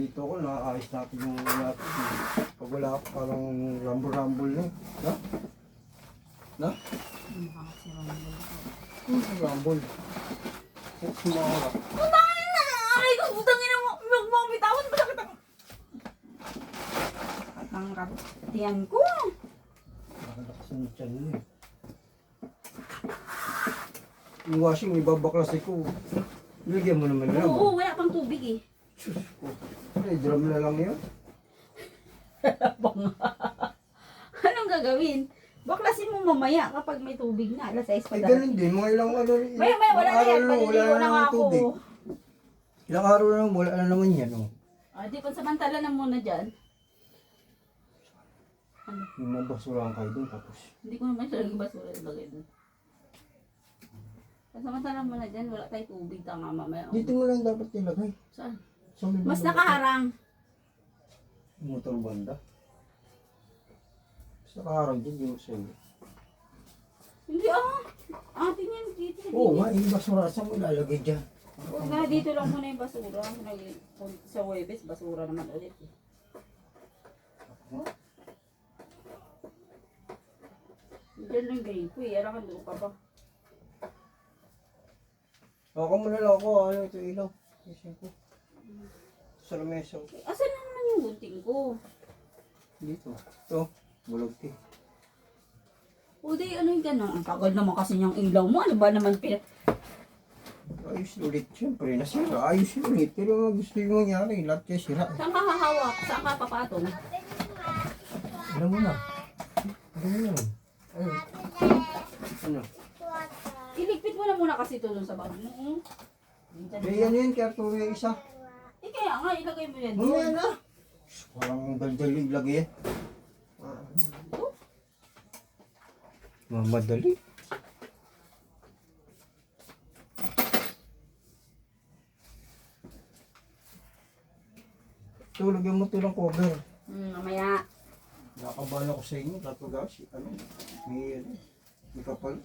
dito ako, nakaayos natin yung natin. Pag wala ka parang rumble-rumble na. Na? Na? Rumble. Sumaka. Putangin na! Aray ko, putangin na mo! Magmabitawan ba sakit ang... Ang kapatiyan ko. Nakalakas ng tiyan mo eh. Yung washing, ibabaklasin ko. Lagyan mo naman lang. Oo, wala pang tubig eh. Diyos ko. Ay, drum na lang yun. Anong gagawin? Baklasin mo mamaya kapag may tubig na. Alas 6 pa Ay, darating. ganun din. Mga ilang ano rin. May, wala na yan. Paliligo na nga ako. tubig. Ilang araw na wala na naman yan. Oh. Ah, di pansamantala na muna dyan. Ano? Yung mga basurahan kayo doon tapos. Hindi ko naman siya lagi basura ilagay doon. Pansamantala muna dyan. Wala tayong tubig. Tanga mamaya. Dito mo lang dapat nilagay. Saan? Sa may Mas banda. nakaharang. Motor banda. Mas nakaharang dyan yung sa'yo. Hindi ah. Atin yan dito. Oo nga, yung basura saan mo ilalagay dyan? Huwag na, dito lang muna yung basura. Sa Huwebes, basura naman ulit. Diyan lang grade ko eh. Alam ka doon pa ba? Ako muna lang ako, ano ito ilaw. Isin ko. Sa lamesa. Asan na naman yung gunting ko? Dito. Ito, bulog ti. O di, ano yung gano'n? Ang tagal naman kasi niyang ilaw mo. Ano ba naman Ayos ulit, siyempre. Nasira, ayos ulit. Pero gusto yung mangyari, lahat kayo sira. Saan ka hahawak? Saan ka papatong? Alam mo na. Alam mo na. Ayun. Ano? Iligpit mo na muna kasi ito dun sa bag mo. Eh, yan yun, kaya tuloy yung isa. Eh kaya nga, ilagay mo yan Mamaya doon. na. Parang daldali lagi eh. Mamadali. Tulagyan mo ito ng cover. Mamaya. Nakabala ko sa inyo, tapos ano, may kapal.